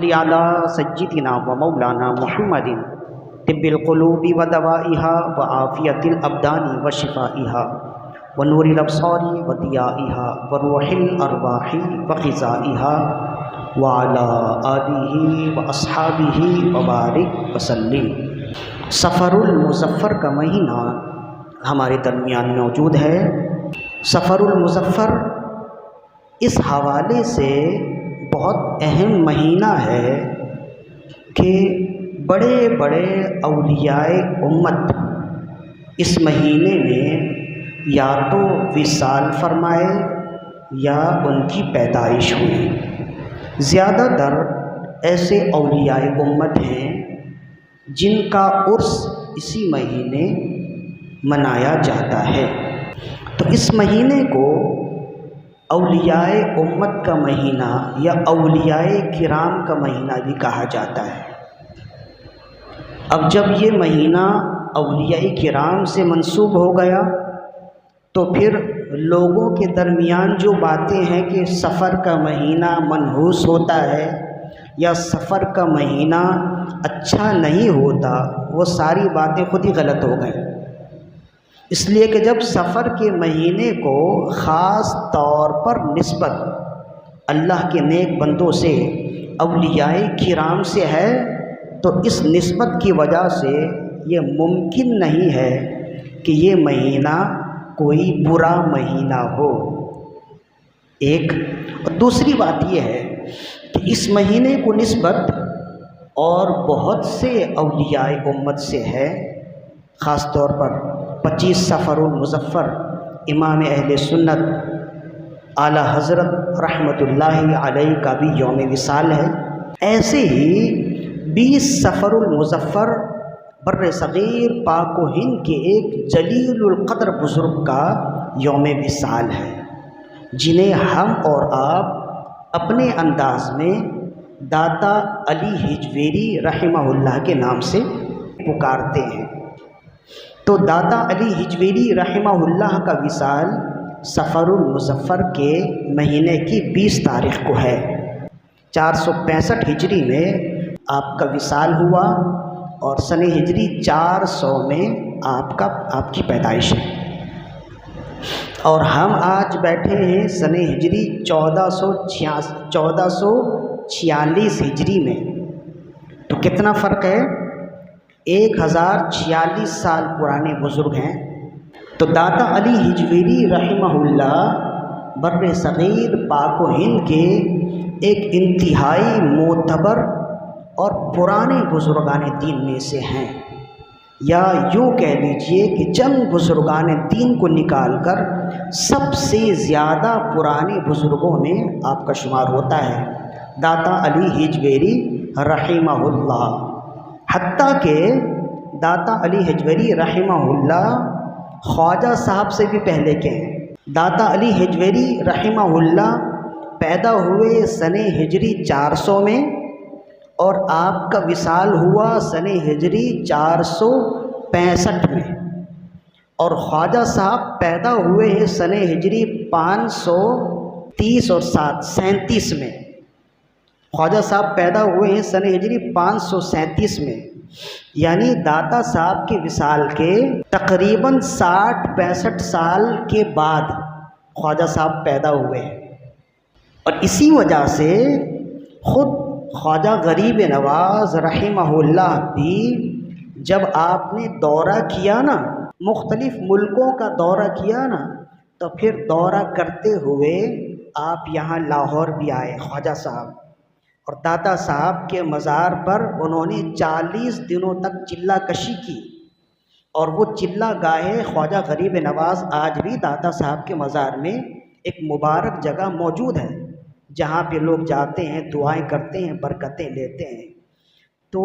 علی سیدنا و مولانا محمد طب القلوب و دوائها و عافیت الابدان و شفائها و نور الابصار و ضیائها و روح الارواح و غذائها و علی آلہ و اصحابہ و بارک وسلم۔ سفر المظفر کا مہینہ ہمارے درمیان موجود ہے۔ سفر المظفر اس حوالے سے بہت اہم مہینہ ہے کہ بڑے بڑے اولیاء امت اس مہینے میں یا تو وصال فرمائے یا ان کی پیدائش ہوئی۔ زیادہ تر ایسے اولیاء امت ہیں جن کا عرس اسی مہینے منایا جاتا ہے۔ تو اس مہینے کو اولیاء امت کا مہینہ یا اولیاء کرام کا مہینہ بھی کہا جاتا ہے۔ اب جب یہ مہینہ اولیاء کرام سے منسوب ہو گیا تو پھر لوگوں کے درمیان جو باتیں ہیں کہ سفر کا مہینہ منحوس ہوتا ہے یا سفر کا مہینہ اچھا نہیں ہوتا، وہ ساری باتیں خود ہی غلط ہو گئیں۔ اس لیے کہ جب سفر کے مہینے کو خاص طور پر نسبت اللہ کے نیک بندوں سے اولیاء کرام سے ہے تو اس نسبت کی وجہ سے یہ ممکن نہیں ہے کہ یہ مہینہ کوئی برا مہینہ ہو۔ ایک اور دوسری بات یہ ہے کہ اس مہینے کو نسبت اور بہت سے اولیاء امت سے ہے، خاص طور پر 25 سفر المظفر امام اہل سنت اعلیٰ حضرت رحمۃ اللہ علیہ کا بھی یوم وصال ہے۔ ایسے ہی 20 سفر المظفر بر صغیر پاک و ہند کے ایک جلیل القدر بزرگ کا یوم وصال ہے، جنہیں ہم اور آپ اپنے انداز میں داتا علی حجویری رحمہ اللہ کے نام سے پکارتے ہیں۔ تو داتا علی حجویری رحمہ اللہ کا وصال سفر المظفر کے مہینے کی 20 تاریخ کو ہے۔ 465 ہجری میں آپ کا وصال ہوا اور سن ہجری 400 میں آپ کی پیدائش ہے، اور ہم آج بیٹھے ہیں سن ہجری 1446 ہجری میں۔ تو کتنا فرق ہے؟ 1046 سال پرانے بزرگ ہیں۔ تو داتا علی حجویری رحمہ اللہ بر صغیر پاک و ہند کے ایک انتہائی معتبر اور پرانے بزرگان دین میں سے ہیں، یا یوں کہہ لیجئے کہ چند بزرگان دین کو نکال کر سب سے زیادہ پرانے بزرگوں میں آپ کا شمار ہوتا ہے داتا علی حجویری رحمہ اللہ۔ حتیٰ کہ داتا علی حجویری رحمہ اللہ خواجہ صاحب سے بھی پہلے کے ہیں۔ داتا علی حجویری رحمہ اللہ پیدا ہوئے سن ہجری 400 میں اور آپ کا وصال ہوا سن ہجری 465 میں، اور خواجہ صاحب پیدا ہوئے ہیں سن ہجری 530 اور 37 میں۔ خواجہ صاحب پیدا ہوئے ہیں سن ہجری 537 میں، یعنی داتا صاحب کے وصال کے تقریباً 60-65 سال کے بعد خواجہ صاحب پیدا ہوئے ہیں۔ اور اسی وجہ سے خود خواجہ غریب نواز رحمہ اللہ بھی جب آپ نے دورہ کیا نا، مختلف ملکوں کا دورہ کیا نا، تو پھر دورہ کرتے ہوئے آپ یہاں لاہور بھی آئے خواجہ صاحب، اور داتا صاحب کے مزار پر انہوں نے 40 دنوں تک چلہ کشی کی، اور وہ چلہ گاہ خواجہ غریب نواز آج بھی داتا صاحب کے مزار میں ایک مبارک جگہ موجود ہے، جہاں پہ لوگ جاتے ہیں، دعائیں کرتے ہیں، برکتیں لیتے ہیں۔ تو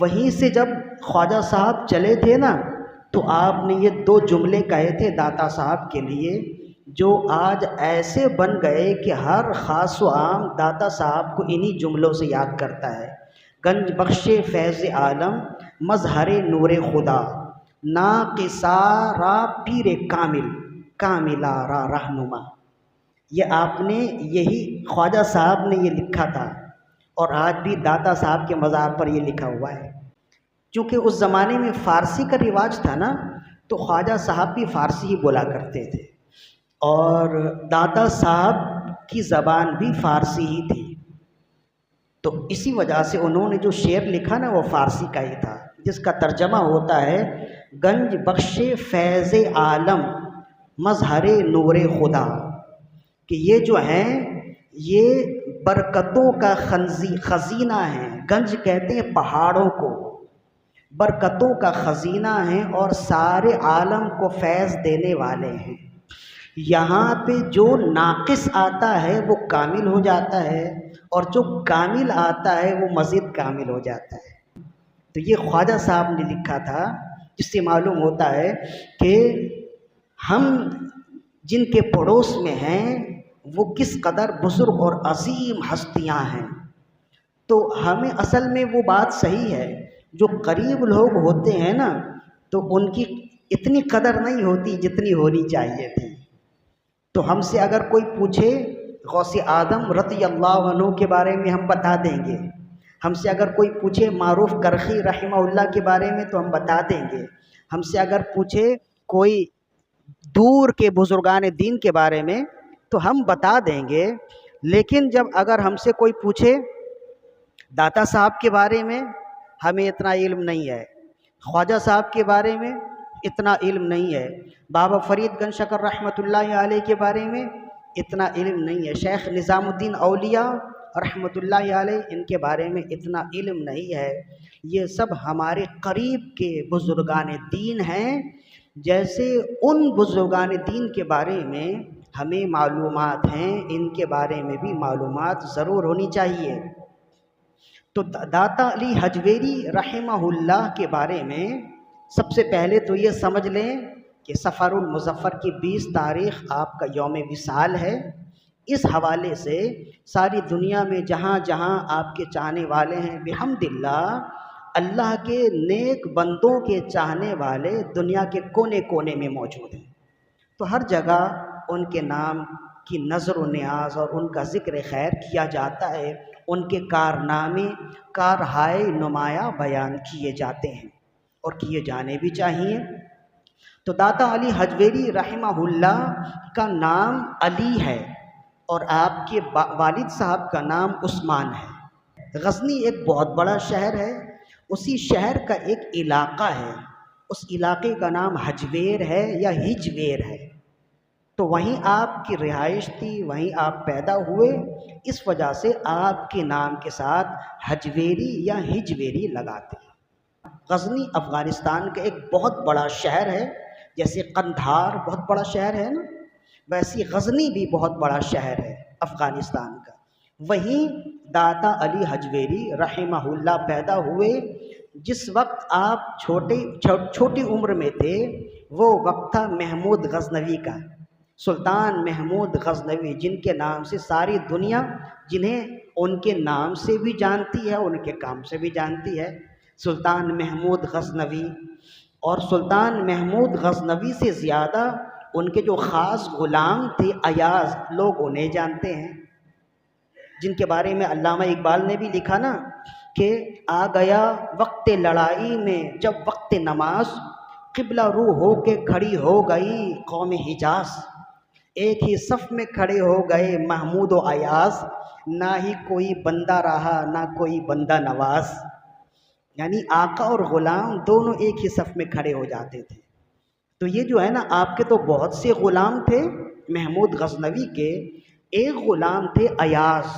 وہیں سے جب خواجہ صاحب چلے تھے نا، تو آپ نے یہ 2 جملے کہے تھے داتا صاحب کے لیے، جو آج ایسے بن گئے کہ ہر خاص و عام داتا صاحب کو انہی جملوں سے یاد کرتا ہے۔ گنج بخش فیض عالم مظہر نور خدا، ناقصارا پیر کامل، کاملارا رہنما۔ یہ آپ نے یہی خواجہ صاحب نے یہ لکھا تھا، اور آج بھی داتا صاحب کے مزار پر یہ لکھا ہوا ہے۔ چونکہ اس زمانے میں فارسی کا رواج تھا نا، تو خواجہ صاحب بھی فارسی ہی بولا کرتے تھے، اور داتا صاحب کی زبان بھی فارسی ہی تھی، تو اسی وجہ سے انہوں نے جو شعر لکھا نا وہ فارسی کا ہی تھا، جس کا ترجمہ ہوتا ہے گنج بخش فیض عالم مظہر نور خدا، کہ یہ جو ہیں یہ برکتوں کا خزینہ ہیں۔ گنج کہتے ہیں پہاڑوں کو، برکتوں کا خزینہ ہیں اور سارے عالم کو فیض دینے والے ہیں۔ یہاں پہ جو ناقص آتا ہے وہ کامل ہو جاتا ہے، اور جو کامل آتا ہے وہ مزید کامل ہو جاتا ہے۔ تو یہ خواجہ صاحب نے لکھا تھا، جس سے معلوم ہوتا ہے کہ ہم جن کے پڑوس میں ہیں وہ کس قدر بزرگ اور عظیم ہستیاں ہیں۔ تو ہمیں اصل میں وہ بات صحیح ہے، جو قریب لوگ ہوتے ہیں نا تو ان کی اتنی قدر نہیں ہوتی جتنی ہونی چاہیے تھی۔ تو ہم سے اگر کوئی پوچھے غوث اعظم رضی اللہ عنہ کے بارے میں ہم بتا دیں گے، ہم سے اگر کوئی پوچھے معروف کرخی رحمہ اللہ کے بارے میں تو ہم بتا دیں گے، ہم سے اگر پوچھے کوئی دور کے بزرگان دین کے بارے میں تو ہم بتا دیں گے، لیکن جب اگر ہم سے کوئی پوچھے داتا صاحب کے بارے میں، ہمیں اتنا علم نہیں ہے، خواجہ صاحب کے بارے میں اتنا علم نہیں ہے، بابا فرید گنج شکر رحمۃ اللہ علیہ کے بارے میں اتنا علم نہیں ہے، شیخ نظام الدین اولیاء رحمۃ اللہ علیہ ان کے بارے میں اتنا علم نہیں ہے۔ یہ سب ہمارے قریب کے بزرگان دین ہیں، جیسے ان بزرگان دین کے بارے میں ہمیں معلومات ہیں، ان کے بارے میں بھی معلومات ضرور ہونی چاہیے۔ تو داتا علی حجویری رحمہ اللہ کے بارے میں سب سے پہلے تو یہ سمجھ لیں کہ صفر المظفر کی 20 تاریخ آپ کا یوم وصال ہے۔ اس حوالے سے ساری دنیا میں جہاں جہاں آپ کے چاہنے والے ہیں، بحمد اللہ اللہ کے نیک بندوں کے چاہنے والے دنیا کے کونے کونے میں موجود ہیں، تو ہر جگہ ان کے نام کی نظر و نیاز اور ان کا ذکر خیر کیا جاتا ہے، ان کے کارنامے کارہائے نمایاں بیان کیے جاتے ہیں اور کیے جانے بھی چاہیے۔ تو داتا علی حجویری رحمہ اللہ کا نام علی ہے، اور آپ کے والد صاحب کا نام عثمان ہے۔ غزنی ایک بہت بڑا شہر ہے، اسی شہر کا ایک علاقہ ہے، اس علاقے کا نام حجویر ہے یا ہجویر ہے، تو وہیں آپ کی رہائش تھی، وہیں آپ پیدا ہوئے، اس وجہ سے آپ کے نام کے ساتھ حجویری یا ہجویری لگاتے ہیں۔ غزنی افغانستان کا ایک بہت بڑا شہر ہے، جیسے قندھار بہت بڑا شہر ہے نا، ویسی غزنی بھی بہت بڑا شہر ہے افغانستان کا۔ وہیں داتا علی حجویری رحمہ اللہ پیدا ہوئے۔ جس وقت آپ چھوٹی عمر میں تھے وہ وقت تھا محمود غزنوی کا، سلطان محمود غزنوی، جن کے نام سے ساری دنیا جنہیں ان کے نام سے بھی جانتی ہے، ان کے کام سے بھی جانتی ہے، سلطان محمود غزنوی۔ اور سلطان محمود غزنوی سے زیادہ ان کے جو خاص غلام تھے ایاز، لوگ انہیں جانتے ہیں، جن کے بارے میں علامہ اقبال نے بھی لکھا نا کہ آ گیا وقت لڑائی میں جب وقت نماز، قبلہ رو ہو کے کھڑی ہو گئی قوم حجاز، ایک ہی صف میں کھڑے ہو گئے محمود و ایاز، نہ ہی کوئی بندہ رہا نہ کوئی بندہ نواز، یعنی آقا اور غلام دونوں ایک ہی صف میں کھڑے ہو جاتے تھے۔ تو یہ جو ہے نا، آپ کے تو بہت سے غلام تھے محمود غزنوی کے، ایک غلام تھے ایاز،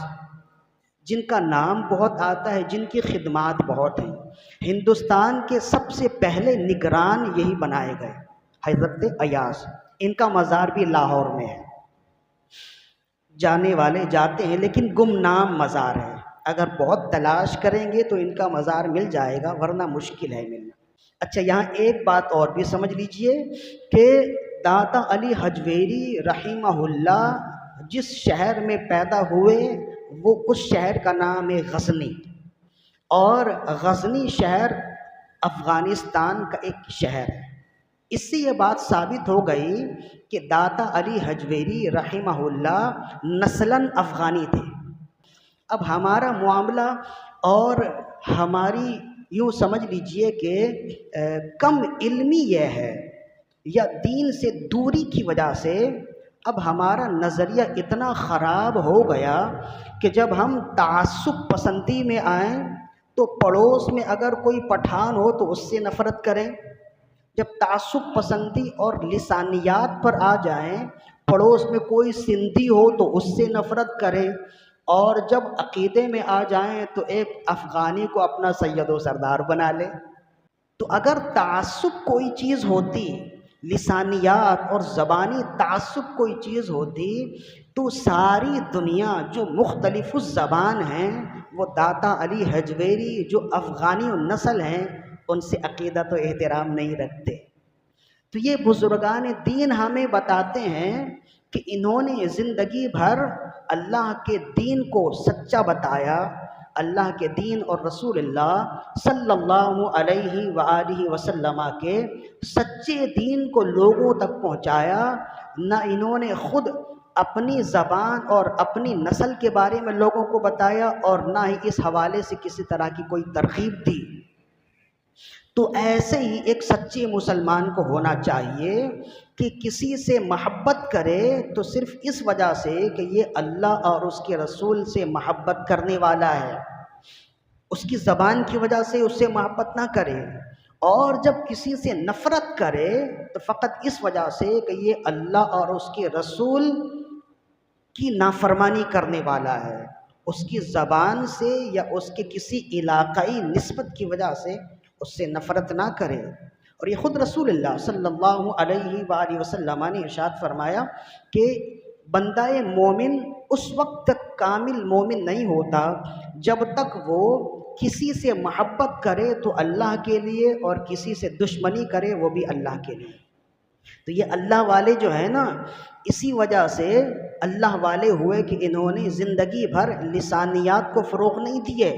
جن کا نام بہت آتا ہے، جن کی خدمات بہت ہیں۔ ہندوستان کے سب سے پہلے نگران یہی بنائے گئے حضرت ایاز، ان کا مزار بھی لاہور میں ہے، جانے والے جاتے ہیں لیکن گمنام مزار ہے، اگر بہت تلاش کریں گے تو ان کا مزار مل جائے گا، ورنہ مشکل ہے ملنا۔ اچھا، یہاں ایک بات اور بھی سمجھ لیجئے کہ داتا علی حجویری رحمہ اللہ جس شہر میں پیدا ہوئے وہ اس شہر کا نام ہے غزنی، اور غزنی شہر افغانستان کا ایک شہر ہے۔ اس سے یہ بات ثابت ہو گئی کہ داتا علی حجویری رحمہ اللہ نسلاً افغانی تھے، اب ہمارا معاملہ اور ہماری یوں سمجھ لیجئے کہ کم علمی یہ ہے یا دین سے دوری کی وجہ سے اب ہمارا نظریہ اتنا خراب ہو گیا کہ جب ہم تعصب پسندی میں آئیں تو پڑوس میں اگر کوئی پٹھان ہو تو اس سے نفرت کریں، جب تعصب پسندی اور لسانیات پر آ جائیں، پڑوس میں کوئی سندھی ہو تو اس سے نفرت کریں، اور جب عقیدے میں آ جائیں تو ایک افغانی کو اپنا سید و سردار بنا لیں۔ تو اگر تعصب کوئی چیز ہوتی، لسانیات اور زبانی تعصب کوئی چیز ہوتی، تو ساری دنیا جو مختلف الزبان ہیں وہ داتا علی حجویری جو افغانی نسل ہیں ان سے عقیدت و احترام نہیں رکھتے۔ تو یہ بزرگان دین ہمیں بتاتے ہیں کہ انہوں نے زندگی بھر اللہ کے دین کو سچا بتایا، اللہ کے دین اور رسول اللہ صلی اللہ علیہ وآلہ وسلم کے سچے دین کو لوگوں تک پہنچایا۔ نہ انہوں نے خود اپنی زبان اور اپنی نسل کے بارے میں لوگوں کو بتایا اور نہ ہی اس حوالے سے کسی طرح کی کوئی ترغیب دی۔ تو ایسے ہی ایک سچے مسلمان کو ہونا چاہیے کہ کسی سے محبت کرے تو صرف اس وجہ سے کہ یہ اللہ اور اس کے رسول سے محبت کرنے والا ہے، اس کی زبان کی وجہ سے اس سے محبت نہ کرے، اور جب کسی سے نفرت کرے تو فقط اس وجہ سے کہ یہ اللہ اور اس کے رسول کی نافرمانی کرنے والا ہے، اس کی زبان سے یا اس کے کسی علاقائی نسبت کی وجہ سے اس سے نفرت نہ کرے۔ اور یہ خود رسول اللہ صلی اللہ علیہ وآلہ وسلم نے ارشاد فرمایا کہ بندہ مومن اس وقت تک کامل مومن نہیں ہوتا جب تک وہ کسی سے محبت کرے تو اللہ کے لیے اور کسی سے دشمنی کرے وہ بھی اللہ کے لیے۔ تو یہ اللہ والے جو ہے نا، اسی وجہ سے اللہ والے ہوئے کہ انہوں نے زندگی بھر لسانیات کو فروغ نہیں دیے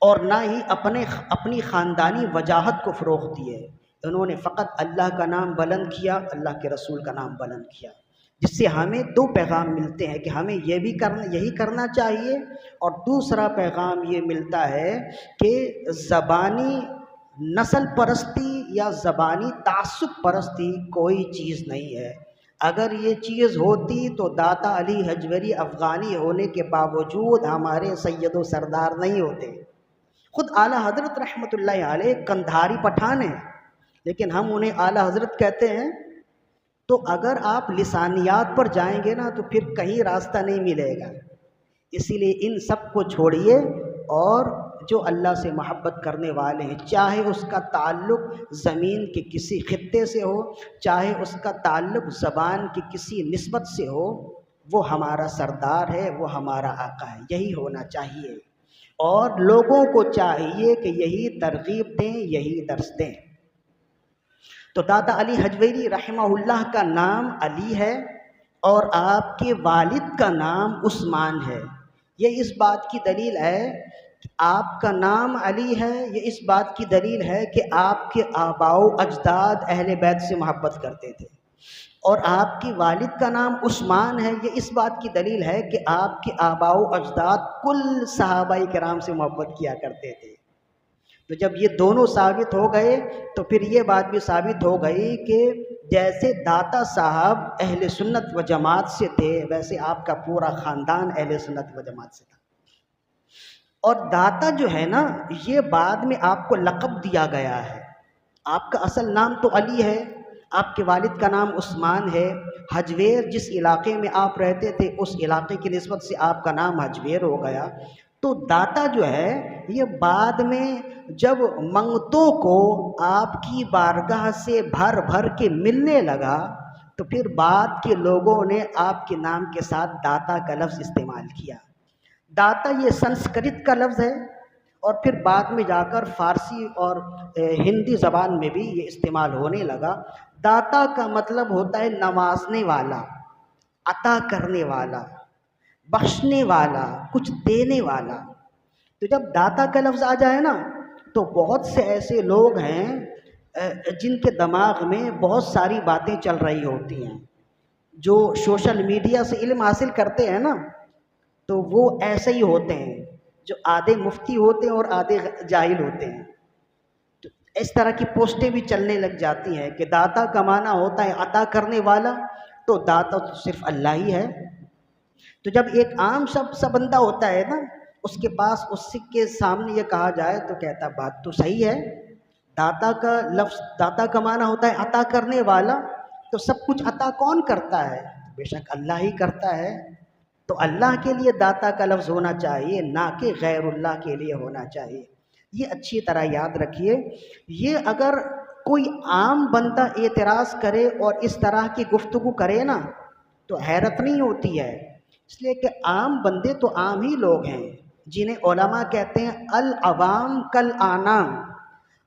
اور نہ ہی اپنی خاندانی وجاہت کو فروغ دیے۔ انہوں نے فقط اللہ کا نام بلند کیا، اللہ کے رسول کا نام بلند کیا، جس سے ہمیں دو پیغام ملتے ہیں کہ ہمیں یہی کرنا چاہیے، اور دوسرا پیغام یہ ملتا ہے کہ زبانی نسل پرستی یا زبانی تعصب پرستی کوئی چیز نہیں ہے۔ اگر یہ چیز ہوتی تو داتا علی حجویری افغانی ہونے کے باوجود ہمارے سید و سردار نہیں ہوتے۔ خود اعلیٰ حضرت رحمۃ اللہ علیہ کندھاری پٹھان ہیں، لیکن ہم انہیں اعلیٰ حضرت کہتے ہیں۔ تو اگر آپ لسانیات پر جائیں گے نا تو پھر کہیں راستہ نہیں ملے گا۔ اسی لیے ان سب کو چھوڑیے اور جو اللہ سے محبت کرنے والے ہیں، چاہے اس کا تعلق زمین کے کسی خطے سے ہو، چاہے اس کا تعلق زبان کی کسی نسبت سے ہو، وہ ہمارا سردار ہے، وہ ہمارا آقا ہے، یہی ہونا چاہیے۔ اور لوگوں کو چاہیے کہ یہی ترغیب دیں، یہی درس دیں۔ تو داتا علی حجویری رحمہ اللہ کا نام علی ہے اور آپ کے والد کا نام عثمان ہے۔ یہ اس بات کی دلیل ہے کہ آپ کا نام علی ہے، یہ اس بات کی دلیل ہے کہ آپ کے آباء و اجداد اہل بیت سے محبت کرتے تھے، اور آپ کے والد کا نام عثمان ہے، یہ اس بات کی دلیل ہے کہ آپ کے آباء و اجداد کل صحابہ کرام سے محبت کیا کرتے تھے۔ تو جب یہ دونوں ثابت ہو گئے تو پھر یہ بات بھی ثابت ہو گئی کہ جیسے داتا صاحب اہل سنت و جماعت سے تھے ویسے آپ کا پورا خاندان اہل سنت و جماعت سے تھا۔ اور داتا جو ہے نا، یہ بعد میں آپ کو لقب دیا گیا ہے۔ آپ کا اصل نام تو علی ہے، آپ کے والد کا نام عثمان ہے، حجویر جس علاقے میں آپ رہتے تھے اس علاقے کی نسبت سے آپ کا نام حجویر ہو گیا۔ تو داتا جو ہے یہ بعد میں جب منگتوں کو آپ کی بارگاہ سے بھر بھر کے ملنے لگا تو پھر بعد کے لوگوں نے آپ کے نام کے ساتھ داتا کا لفظ استعمال کیا۔ داتا یہ سنسکرت کا لفظ ہے اور پھر بعد میں جا کر فارسی اور ہندی زبان میں بھی یہ استعمال ہونے لگا۔ داتا کا مطلب ہوتا ہے نوازنے والا، عطا کرنے والا، بخشنے والا، کچھ دینے والا۔ تو جب داتا کا لفظ آ جائے نا تو بہت سے ایسے لوگ ہیں جن کے دماغ میں بہت ساری باتیں چل رہی ہوتی ہیں، جو سوشل میڈیا سے علم حاصل کرتے ہیں نا، تو وہ ایسے ہی ہوتے ہیں جو آدھے مفتی ہوتے ہیں اور آدھے جاہل ہوتے ہیں. تو اس طرح کی پوسٹیں بھی چلنے لگ جاتی ہیں کہ داتا کا معنی ہوتا ہے عطا کرنے والا، تو داتا تو صرف اللہ ہی ہے. تو جب ایک عام سا بندہ ہوتا ہے نا، اس کے پاس اس کے سامنے یہ کہا جائے تو کہتا بات تو صحیح ہے، داتا کا لفظ، داتا کا معنی ہوتا ہے عطا کرنے والا، تو سب کچھ عطا کون کرتا ہے؟ بے شک اللہ ہی کرتا ہے. تو اللہ کے لیے داتا کا لفظ ہونا چاہیے، نہ کہ غیر اللہ کے لیے ہونا چاہیے. یہ اچھی طرح یاد رکھیے. یہ اگر کوئی عام بندہ اعتراض کرے اور اس طرح کی گفتگو کرے نا تو حیرت نہیں ہوتی ہے، اس لیے کہ عام بندے تو عام ہی لوگ ہیں جنہیں علماء کہتے ہیں العوام کالانام.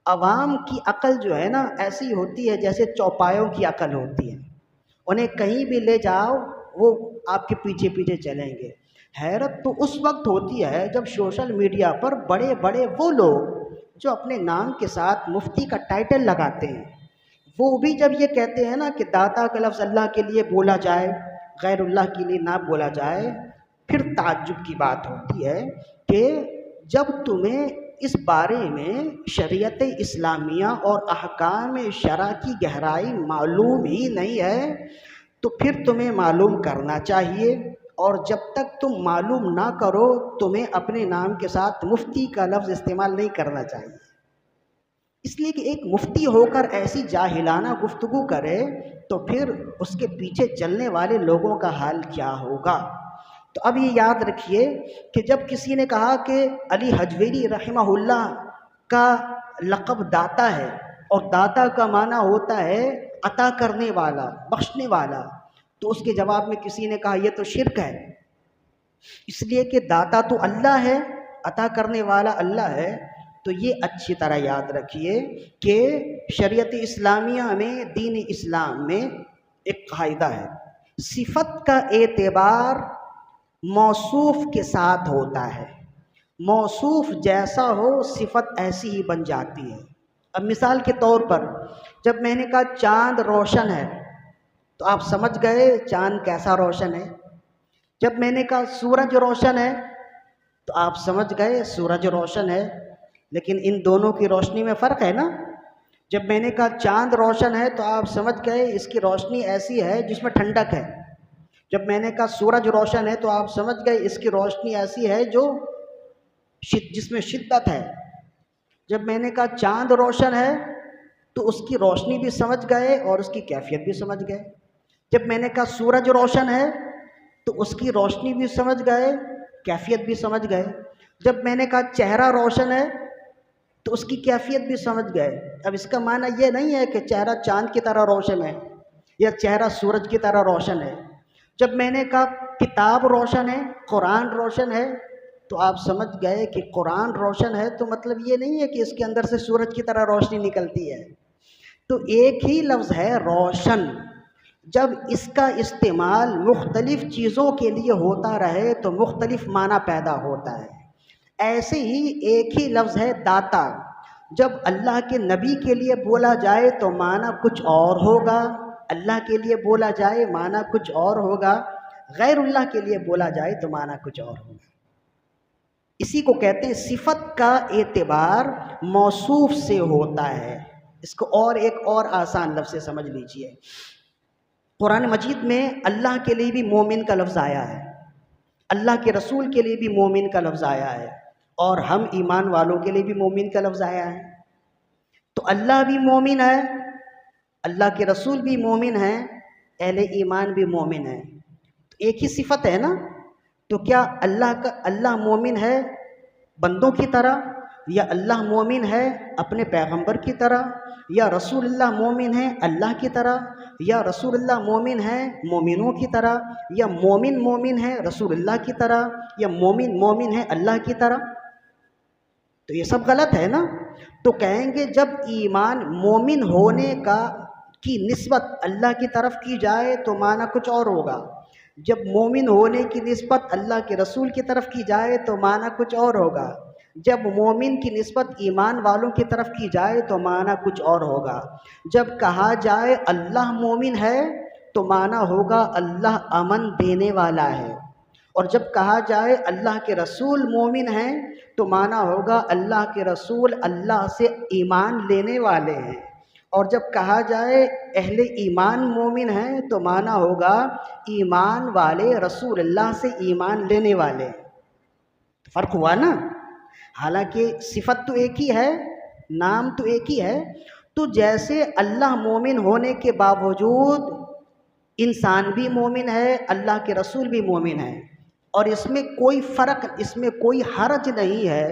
عوام کی عقل جو ہے نا ایسی ہوتی ہے جیسے چوپایوں کی عقل ہوتی ہے، انہیں کہیں بھی لے جاؤ وہ آپ کے پیچھے پیچھے چلیں گے. حیرت تو اس وقت ہوتی ہے جب سوشل میڈیا پر بڑے بڑے وہ لوگ جو اپنے نام کے ساتھ مفتی کا ٹائٹل لگاتے ہیں، وہ بھی جب یہ کہتے ہیں نا کہ داتا کا لفظ اللہ کے لیے بولا جائے، غیر اللہ کے لیے نہ بولا جائے، پھر تعجب کی بات ہوتی ہے کہ جب تمہیں اس بارے میں شریعت اسلامیہ اور احکام شرع کی گہرائی معلوم ہی نہیں ہے تو پھر تمہیں معلوم کرنا چاہیے، اور جب تک تم معلوم نہ کرو تمہیں اپنے نام کے ساتھ مفتی کا لفظ استعمال نہیں کرنا چاہیے. اس لیے کہ ایک مفتی ہو کر ایسی جاہلانہ گفتگو کرے تو پھر اس کے پیچھے چلنے والے لوگوں کا حال کیا ہوگا. تو اب یہ یاد رکھیے کہ جب کسی نے کہا کہ علی حجویری رحمہ اللہ کا لقب داتا ہے اور داتا کا معنی ہوتا ہے عطا کرنے والا، بخشنے والا، تو اس کے جواب میں کسی نے کہا یہ تو شرک ہے، اس لیے کہ داتا تو اللہ ہے، عطا کرنے والا اللہ ہے. تو یہ اچھی طرح یاد رکھیے کہ شریعت اسلامیہ میں، دین اسلام میں ایک قاعدہ ہے، صفت کا اعتبار موصوف کے ساتھ ہوتا ہے. موصوف جیسا ہو صفت ایسی ہی بن جاتی ہے. اب مثال کے طور پر جب میں نے کہا چاند روشن ہے تو آپ سمجھ گئے چاند کیسا روشن ہے. جب میں نے کہا سورج روشن ہے تو آپ سمجھ گئے سورج روشن ہے. لیکن ان دونوں کی روشنی میں فرق ہے نا. جب میں نے کہا چاند روشن ہے تو آپ سمجھ گئے اس کی روشنی ایسی ہے جس میں ٹھنڈک ہے. جب میں نے کہا سورج روشن ہے تو آپ سمجھ گئے اس کی روشنی ایسی ہے جس میں شدت ہے. جب میں نے کہا چاند روشن ہے تو اس کی روشنی بھی سمجھ گئے اور اس کی کیفیت بھی سمجھ گئے. جب میں نے کہا سورج روشن ہے تو اس کی روشنی بھی سمجھ گئے، کیفیت بھی سمجھ گئے. جب میں نے کہا چہرہ روشن ہے تو اس کی کیفیت بھی سمجھ گئے. اب اس کا معنی یہ نہیں ہے کہ چہرہ چاند کی طرح روشن ہے یا چہرہ سورج کی طرح روشن ہے. جب میں نے کہا کتاب روشن ہے، قرآن روشن ہے، تو آپ سمجھ گئے کہ قرآن روشن ہے تو مطلب یہ نہیں ہے کہ اس کے اندر سے سورج کی طرح روشنی نکلتی ہے. تو ایک ہی لفظ ہے روشن، جب اس کا استعمال مختلف چیزوں کے لیے ہوتا رہے تو مختلف معنی پیدا ہوتا ہے. ایسے ہی ایک ہی لفظ ہے داتا، جب اللہ کے نبی کے لیے بولا جائے تو معنی کچھ اور ہوگا، اللہ کے لیے بولا جائے معنی کچھ اور ہوگا، غیر اللہ کے لیے بولا جائے تو معنی کچھ اور ہوگا. اسی کو کہتے ہیں صفت کا اعتبار موصوف سے ہوتا ہے. اس کو ایک اور آسان لفظ سے سمجھ لیجئے. قرآن مجید میں اللہ کے لیے بھی مومن کا لفظ آیا ہے، اللہ کے رسول کے لیے بھی مومن کا لفظ آیا ہے، اور ہم ایمان والوں کے لیے بھی مومن کا لفظ آیا ہے. تو اللہ بھی مومن ہے، اللہ کے رسول بھی مومن ہیں، اہل ایمان بھی مومن ہیں. تو ایک ہی صفت ہے نا. تو کیا اللہ مومن ہے بندوں کی طرح، یا اللہ مومن ہے اپنے پیغمبر کی طرح، یا رسول اللہ مومن ہے اللہ کی طرح، یا رسول اللہ مومن ہے مومنوں کی طرح، یا مومن ہے رسول اللہ کی طرح، یا مومن ہے اللہ کی طرح؟ تو یہ سب غلط ہے نا. تو کہیں گے جب ایمان مومن ہونے کی نسبت اللہ کی طرف کی جائے تو معنی کچھ اور ہوگا، جب مومن ہونے کی نسبت اللہ کے رسول کی طرف کی جائے تو معنی کچھ اور ہوگا، جب مومن کی نسبت ایمان والوں کی طرف کی جائے تو معنی کچھ اور ہوگا. جب کہا جائے اللہ مومن ہے تو معنی ہوگا اللہ امن دینے والا ہے، اور جب کہا جائے اللہ کے رسول مومن ہیں تو معنی ہوگا اللہ کے رسول اللہ سے ایمان لینے والے ہیں، اور جب کہا جائے اہل ایمان مومن ہیں تو معنی ہوگا ایمان والے رسول اللہ سے ایمان لینے والے ہیں۔ فرق ہوا نا؟ حالانکہ صفت تو ایک ہی ہے، نام تو ایک ہی ہے۔ تو جیسے اللہ مومن ہونے کے باوجود انسان بھی مومن ہے، اللہ کے رسول بھی مومن ہے، اور اس میں کوئی فرق، اس میں کوئی حرج نہیں ہے،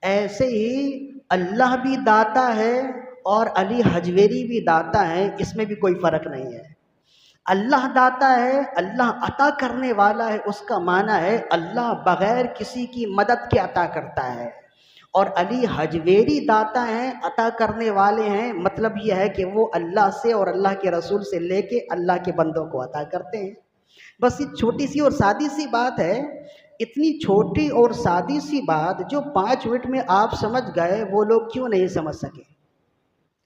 ایسے ہی اللہ بھی داتا ہے اور علی حجویری بھی داتا ہے، اس میں بھی کوئی فرق نہیں ہے۔ اللہ داتا ہے، اللہ عطا کرنے والا ہے، اس کا معنی ہے اللہ بغیر کسی کی مدد کے عطا کرتا ہے، اور علی حجویری داتا ہیں، عطا کرنے والے ہیں، مطلب یہ ہے کہ وہ اللہ سے اور اللہ کے رسول سے لے کے اللہ کے بندوں کو عطا کرتے ہیں۔ بس یہ چھوٹی سی اور سادی سی بات ہے، اتنی چھوٹی اور سادی سی بات جو 5 منٹ میں آپ سمجھ گئے، وہ لوگ کیوں نہیں سمجھ سکے؟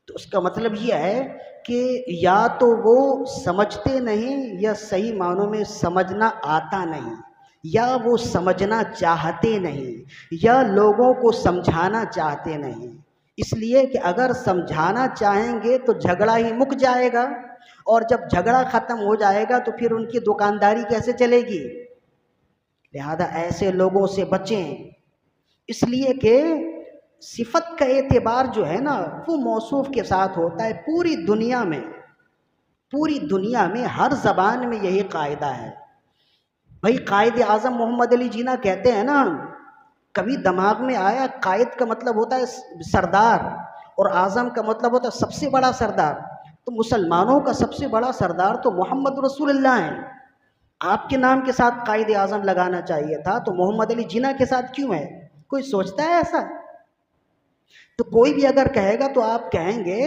تو اس کا مطلب یہ ہے کہ یا تو وہ سمجھتے نہیں، یا صحیح معنوں میں سمجھنا آتا نہیں، یا وہ سمجھنا چاہتے نہیں، یا لوگوں کو سمجھانا چاہتے نہیں۔ اس لیے کہ اگر سمجھانا چاہیں گے تو جھگڑا ہی مک جائے گا، اور جب جھگڑا ختم ہو جائے گا تو پھر ان کی دکانداری کیسے چلے گی؟ لہذا ایسے لوگوں سے بچیں، اس لیے کہ صفت کا اعتبار جو ہے نا وہ موصوف کے ساتھ ہوتا ہے۔ پوری دنیا میں ہر زبان میں یہی قاعدہ ہے۔ بھائی قائد اعظم محمد علی جناح کہتے ہیں نا، کبھی دماغ میں آیا قائد کا مطلب ہوتا ہے سردار، اور اعظم کا مطلب ہوتا ہے سب سے بڑا سردار، تو مسلمانوں کا سب سے بڑا سردار تو محمد رسول اللہ ہیں۔ آپ کے نام کے ساتھ قائد اعظم لگانا چاہیے تھا، تو محمد علی جناح کے ساتھ کیوں ہے؟ کوئی سوچتا ہے ایسا؟ تو کوئی بھی اگر کہے گا تو آپ کہیں گے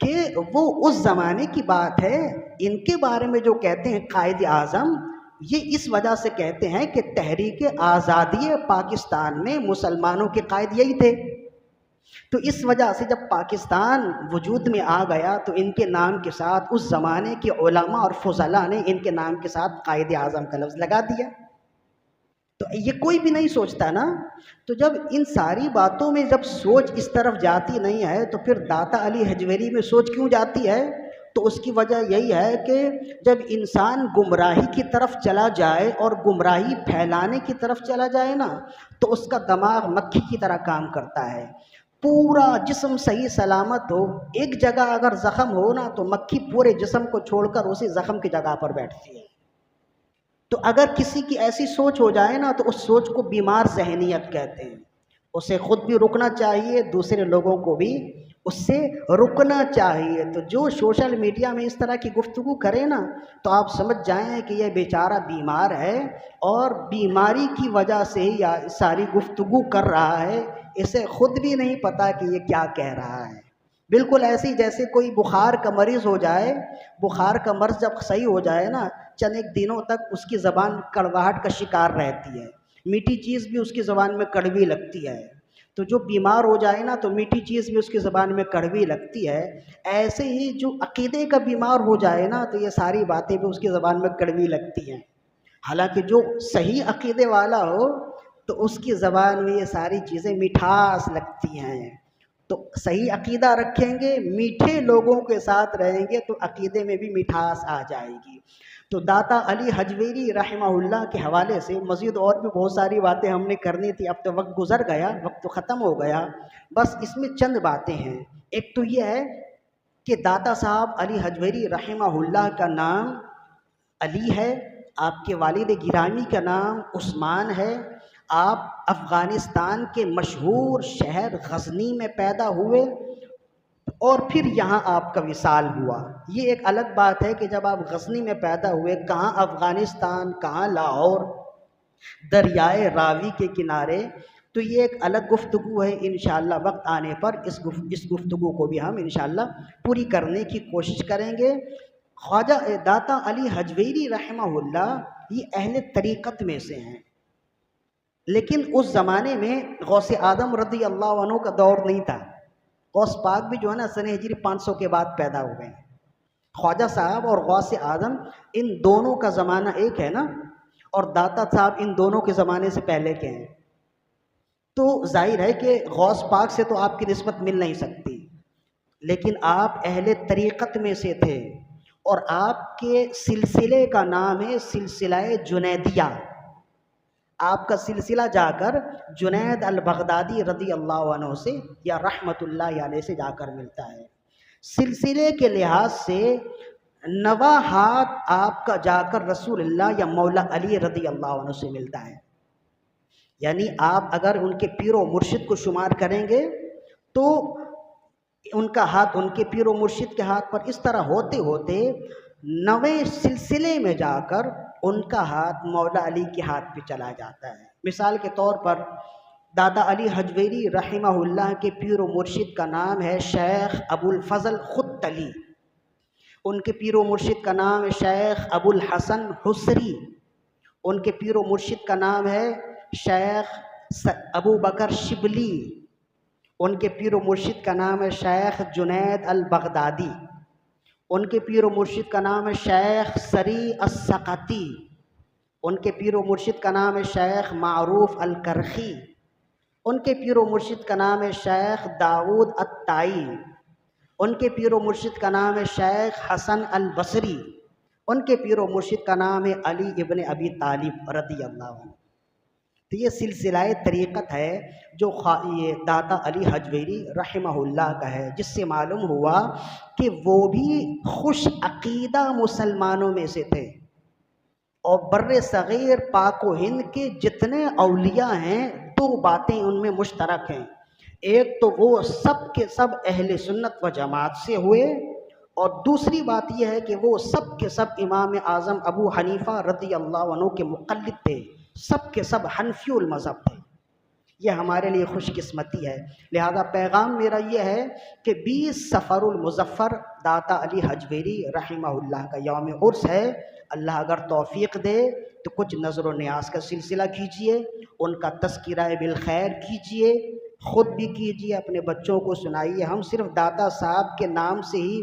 کہ وہ اس زمانے کی بات ہے، ان کے بارے میں جو کہتے ہیں قائد اعظم، یہ اس وجہ سے کہتے ہیں کہ تحریک آزادی پاکستان میں مسلمانوں کے قائد یہی تھے، تو اس وجہ سے جب پاکستان وجود میں آ گیا تو ان کے نام کے ساتھ اس زمانے کے علماء اور فضلاء نے ان کے نام کے ساتھ قائد اعظم کا لفظ لگا دیا۔ تو یہ کوئی بھی نہیں سوچتا نا۔ تو جب ان ساری باتوں میں جب سوچ اس طرف جاتی نہیں ہے تو پھر داتا علی حجویری میں سوچ کیوں جاتی ہے؟ تو اس کی وجہ یہی ہے کہ جب انسان گمراہی کی طرف چلا جائے اور گمراہی پھیلانے کی طرف چلا جائے نا تو اس کا دماغ مکھی کی طرح کام کرتا ہے۔ پورا جسم صحیح سلامت ہو، ایک جگہ اگر زخم ہو نا تو مکھی پورے جسم کو چھوڑ کر اسی زخم کی جگہ پر بیٹھتی ہے۔ تو اگر کسی کی ایسی سوچ ہو جائے نا تو اس سوچ کو بیمار ذہنیت کہتے ہیں۔ اسے خود بھی رکنا چاہیے، دوسرے لوگوں کو بھی اس سے رکنا چاہیے۔ تو جو سوشل میڈیا میں اس طرح کی گفتگو کرے نا تو آپ سمجھ جائیں کہ یہ بیچارہ بیمار ہے، اور بیماری کی وجہ سے ہی ساری گفتگو کر رہا ہے، اسے خود بھی نہیں پتا کہ یہ کیا کہہ رہا ہے۔ بالکل ایسے ہی جیسے کوئی بخار کا مریض ہو جائے، بخار کا مرض جب صحیح ہو جائے نا چند ایک دنوں تک اس کی زبان کڑواہٹ کا شکار رہتی ہے، میٹھی چیز بھی اس کی زبان میں کڑوی لگتی ہے۔ تو جو بیمار ہو جائے نا تو میٹھی چیز بھی اس کی زبان میں کڑوی لگتی ہے۔ ایسے ہی جو عقیدے کا بیمار ہو جائے نا تو یہ ساری باتیں بھی اس کی زبان میں کڑوی لگتی ہیں۔ حالانکہ جو صحیح عقیدے والا ہو تو اس کی زبان میں یہ ساری چیزیں مٹھاس لگتی ہیں۔ تو صحیح عقیدہ رکھیں گے، میٹھے لوگوں کے ساتھ رہیں گے تو عقیدے میں بھی مٹھاس آ جائے گی۔ تو داتا علی حجویری رحمہ اللہ کے حوالے سے مزید اور بھی بہت ساری باتیں ہم نے کرنی تھی، اب تو وقت گزر گیا، وقت تو ختم ہو گیا، بس اس میں چند باتیں ہیں۔ ایک تو یہ ہے کہ داتا صاحب علی حجویری رحمہ اللہ کا نام علی ہے، آپ کے والد گرامی کا نام عثمان ہے، آپ افغانستان کے مشہور شہر غزنی میں پیدا ہوئے اور پھر یہاں آپ کا وصال ہوا۔ یہ ایک الگ بات ہے کہ جب آپ غزنی میں پیدا ہوئے، کہاں افغانستان، کہاں لاہور، دریائے راوی کے کنارے، تو یہ ایک الگ گفتگو ہے۔ انشاءاللہ وقت آنے پر اس گفتگو کو بھی ہم انشاءاللہ پوری کرنے کی کوشش کریں گے۔ خواجہ داتا علی حجویری رحمہ اللہ یہ اہل طریقت میں سے ہیں، لیکن اس زمانے میں غوث اعظم رضی اللہ عنہ کا دور نہیں تھا۔ غوث پاک بھی جو ہے نا سن ہجری 500 کے بعد پیدا ہو گئے۔ خواجہ صاحب اور غوث اعظم ان دونوں کا زمانہ ایک ہے نا، اور داتا صاحب ان دونوں کے زمانے سے پہلے کے ہیں، تو ظاہر ہے کہ غوث پاک سے تو آپ کی نسبت مل نہیں سکتی، لیکن آپ اہل طریقت میں سے تھے، اور آپ کے سلسلے کا نام ہے سلسلہ جنیدیہ۔ آپ کا سلسلہ جا کر جنید البغدادی رضی اللہ عنہ سے یا رحمت اللہ علیہ سے جا کر ملتا ہے۔ سلسلے کے لحاظ سے نواں ہاتھ آپ کا جا کر رسول اللہ یا مولا علی رضی اللہ عنہ سے ملتا ہے۔ یعنی آپ اگر ان کے پیر و مرشد کو شمار کریں گے تو ان کا ہاتھ ان کے پیر و مرشد کے ہاتھ پر اس طرح ہوتے ہوتے نویں سلسلے میں جا کر ان کا ہاتھ مولا علی کے ہاتھ پہ چلا جاتا ہے۔ مثال کے طور پر دادا علی حجویری رحمہ اللہ کے پیر و مرشد کا نام ہے شیخ ابو الفضل خدلی، ان کے پیر و مرشد کا نام ہے شیخ ابو الحسن حسری، ان کے پیر و مرشد کا نام ہے شیخ ابو بکر شبلی، ان کے پیر و مرشد کا نام ہے شیخ جنید البغدادی، ان کے پیر و مرشد کا نام ہے شیخ سری السقطی، ان کے پیر و مرشد کا نام ہے شیخ معروف الکرخی، ان کے پیر و مرشد کا نام ہے شیخ داؤد الطائی، ان کے پیر و مرشد کا نام ہے شیخ حسن البصری، ان کے پیر و مرشد کا نام ہے علی ابن ابی طالب رضی اللہ عنہ۔ تو یہ سلسلہ طریقت ہے جو یہ داتا علی حجویری رحمہ اللہ کا ہے، جس سے معلوم ہوا کہ وہ بھی خوش عقیدہ مسلمانوں میں سے تھے، اور بر صغیر پاک و ہند کے جتنے اولیاء ہیں دو باتیں ان میں مشترک ہیں، ایک تو وہ سب کے سب اہل سنت و جماعت سے ہوئے، اور دوسری بات یہ ہے کہ وہ سب کے سب امام اعظم ابو حنیفہ رضی اللہ عنہ کے مقلد تھے، سب کے سب حنفی المذہب تھے۔ یہ ہمارے لیے خوش قسمتی ہے۔ لہذا پیغام میرا یہ ہے کہ 20 صفر المظفر داتا علی حجویری رحمہ اللہ کا یوم عرس ہے، اللہ اگر توفیق دے تو کچھ نظر و نیاز کا سلسلہ کیجئے، ان کا تذکرہ بالخیر کیجئے، خود بھی کیجئے، اپنے بچوں کو سنائیے۔ ہم صرف داتا صاحب کے نام سے ہی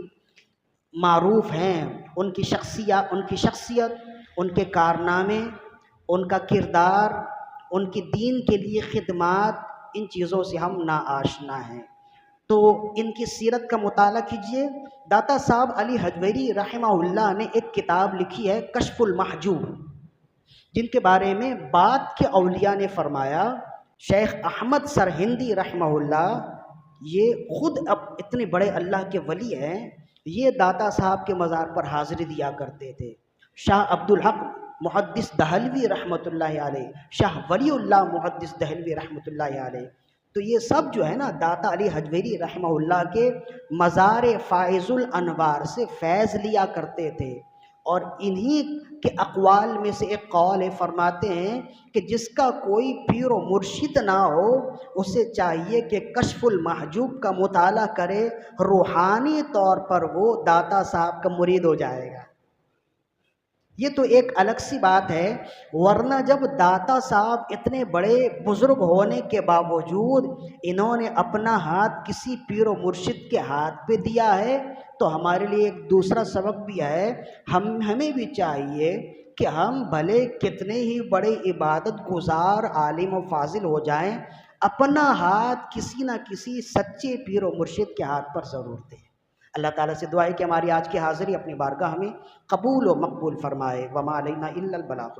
معروف ہیں، ان کی شخصیت، ان کے کارنامے، ان کا کردار، ان کی دین کے لیے خدمات، ان چیزوں سے ہم ناآشنا ہیں، تو ان کی سیرت کا مطالعہ کیجئے۔ داتا صاحب علی حجویری رحمہ اللہ نے ایک کتاب لکھی ہے کشف المحجوب، جن کے بارے میں بعد کے اولیاء نے فرمایا، شیخ احمد سرہندی رحمہ اللہ یہ خود اب اتنے بڑے اللہ کے ولی ہیں، یہ داتا صاحب کے مزار پر حاضری دیا کرتے تھے۔ شاہ عبدالحق محدث دہلوی رحمۃ اللہ علیہ، شاہ ولی اللہ محدث دہلوی رحمۃ اللہ علیہ، تو یہ سب جو ہے نا داتا علی حجویری رحمہ اللہ کے مزار فائز الانوار سے فیض لیا کرتے تھے، اور انہی کے اقوال میں سے ایک قول فرماتے ہیں کہ جس کا کوئی پیر و مرشد نہ ہو اسے چاہیے کہ کشف المحجوب کا مطالعہ کرے، روحانی طور پر وہ داتا صاحب کا مرید ہو جائے گا۔ یہ تو ایک الگ سی بات ہے، ورنہ جب داتا صاحب اتنے بڑے بزرگ ہونے کے باوجود انہوں نے اپنا ہاتھ کسی پیر و مرشد کے ہاتھ پہ دیا ہے، تو ہمارے لیے ایک دوسرا سبق بھی ہے، ہمیں بھی چاہیے کہ ہم بھلے کتنے ہی بڑے عبادت گزار عالم و فاضل ہو جائیں، اپنا ہاتھ کسی نہ کسی سچے پیر و مرشد کے ہاتھ پر ضرور دیں۔ اللہ تعالیٰ سے دعا ہے کہ ہماری آج کی حاضری اپنی بارگاہ میں قبول و مقبول فرمائے۔ وما علینا الا البلاغ۔